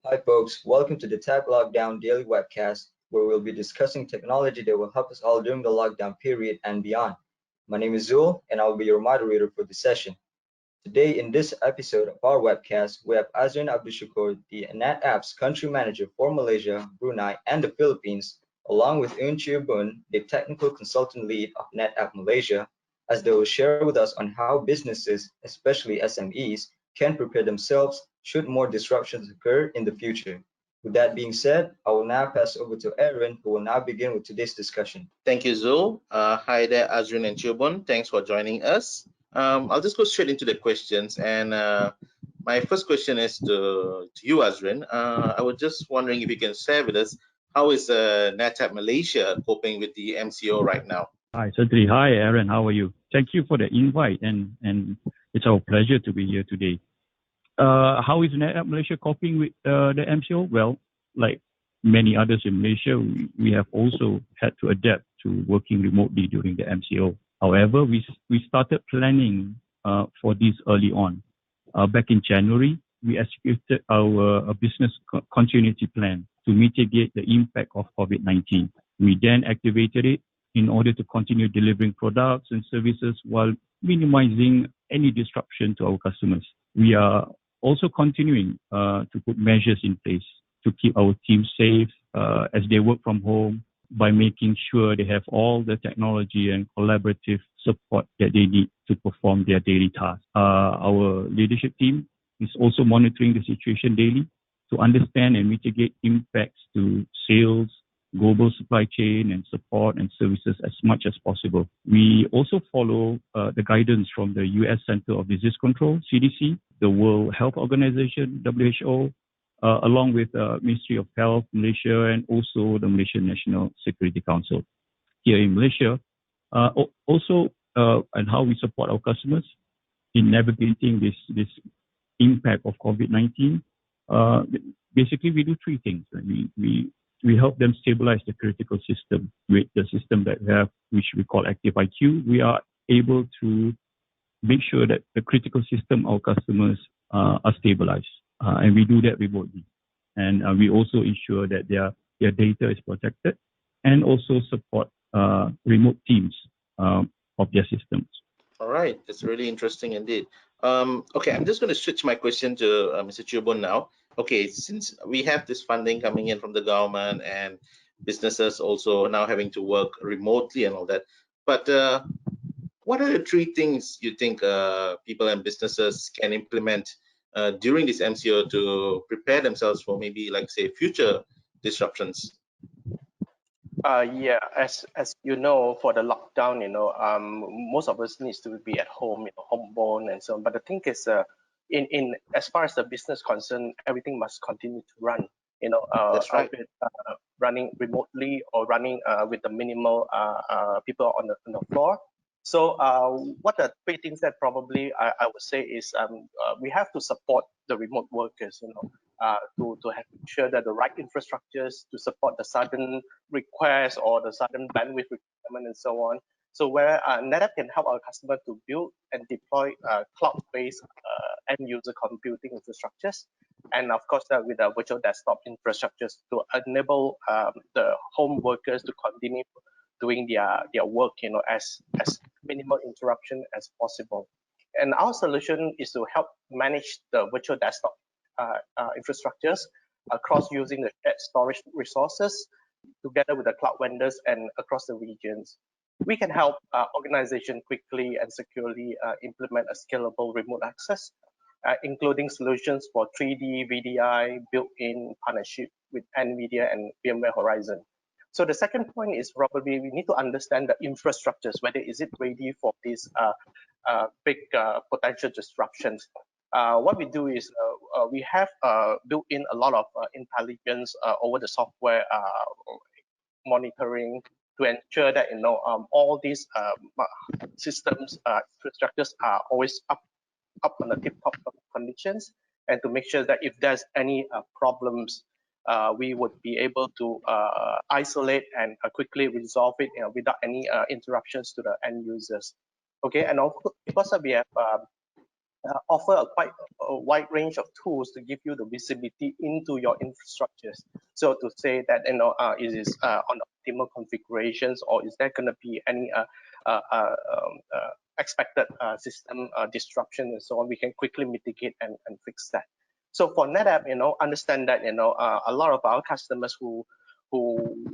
Hi, folks. Welcome to the Tech Lockdown Daily Webcast, where we'll be discussing technology that will help us all during the lockdown period and beyond. My name is Zul, and I'll be your moderator for the session. Today, in this episode of our webcast, we have Azrin Abd Shukor, the NetApp's country manager for Malaysia, Brunei, and the Philippines, along with Oon Chew Boon, the technical consultant lead of NetApp Malaysia, as they will share with us on how businesses, especially SMEs, can prepare themselves should more disruptions occur in the future. With that being said, I will now pass over to Aaron, who will now begin with today's discussion. Thank you, Zul. Hi there, Azrin and Chew Boon. Thanks for joining us. I'll just go straight into the questions. And my first question is to you, Azrin. I was just wondering if you can share with us how is NetApp Malaysia coping with the MCO right now? Hi, certainly. Hi, Aaron. How are you? Thank you for the invite, and it's our pleasure to be here today. How is NetApp Malaysia coping with the MCO? Well, like many others in Malaysia, we have also had to adapt to working remotely during the MCO. However, we started planning for this early on. Back in January, we executed our business continuity plan to mitigate the impact of COVID-19. We then activated it in order to continue delivering products and services while minimizing any disruption to our customers. We are also continuing to put measures in place to keep our team safe as they work from home by making sure they have all the technology and collaborative support that they need to perform their daily tasks. Our leadership team is also monitoring the situation daily to understand and mitigate impacts to sales, global supply chain and support and services as much as possible. We also follow the guidance from the U.S. Center of Disease Control, CDC, the World Health Organization, WHO, along with Ministry of Health, Malaysia, and also the Malaysian National Security Council. Here in Malaysia, also and how we support our customers in navigating this impact of COVID-19. Basically, we do three things. We help them stabilize the critical system with the system that we have, which we call Active IQ. We are able to make sure that the critical system, our customers, are stabilized. And we do that remotely. And we also ensure that their data is protected and also support remote teams of their systems. All right, that's really interesting indeed. Okay, I'm just going to switch my question to Mr. Chew Boon now. Okay, since we have this funding coming in from the government and businesses also now having to work remotely and all that, but what are the three things you think people and businesses can implement during this MCO to prepare themselves for maybe, like, say, future disruptions? Yeah, as you know, for the lockdown, most of us needs to be at home, homebound and so on. But the thing is, in as far as the business concerned, everything must continue to run. That's right. Running remotely or running with the minimal people on the floor. So what are three things that probably I would say is we have to support the remote workers, to have sure that the right infrastructures to support the sudden request or the sudden bandwidth requirement and so on. So where NetApp can help our customer to build and deploy cloud-based end-user computing infrastructures, and of course with the virtual desktop infrastructures to enable the home workers to continue doing their work, as minimal interruption as possible. And our solution is to help manage the virtual desktop infrastructures across using the shared storage resources together with the cloud vendors and across the regions. We can help organizations quickly and securely implement a scalable remote access, including solutions for 3D VDI built-in partnership with NVIDIA and VMware Horizon. So the second point is probably we need to understand the infrastructures, whether is it ready for these big potential disruptions. What we do is we have built in a lot of intelligence over the software monitoring to ensure that all these systems infrastructures are always up on the tip-top conditions, and to make sure that if there's any problems, we would be able to isolate and quickly resolve it without any interruptions to the end users. Okay, and also because we have offer a quite a wide range of tools to give you the visibility into your infrastructures. So to say that is this on optimal configurations, or is there going to be any expected system disruption and so on, we can quickly mitigate and fix that. So for NetApp, understand that a lot of our customers who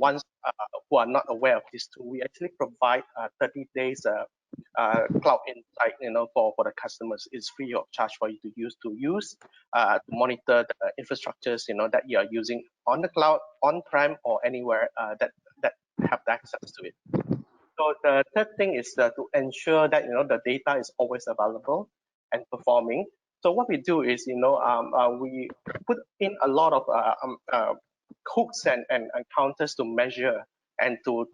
are not aware of this tool, we actually provide 30 days cloud insight, for the customers. Is free of charge for you to use to monitor the infrastructures, that you are using on the cloud, on-prem, or anywhere that have access to it. So the third thing is to ensure that the data is always available and performing. So what we do is we put in a lot of hooks and counters to measure and to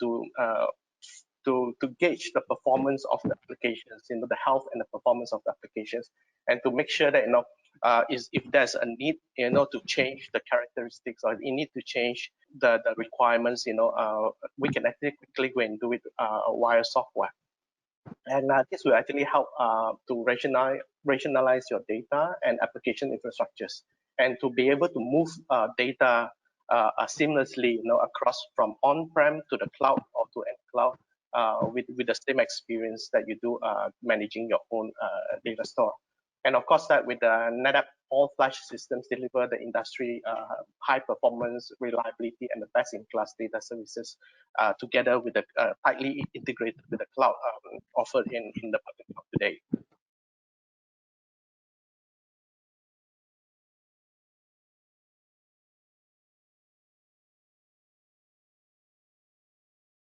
gauge the performance of the applications, the health and the performance of the applications, and to make sure that if there's a need to change the characteristics, or you need to change the requirements, we can actually quickly go and do it via software. And this will actually help to rationalize your data and application infrastructures, and to be able to move data seamlessly, across from on-prem to the cloud or to end cloud with the same experience that you do managing your own data store. And of course, that with the NetApp all-flash systems deliver the industry high performance, reliability, and the best-in-class data services together with the tightly integrated with the cloud offered in the public cloud today.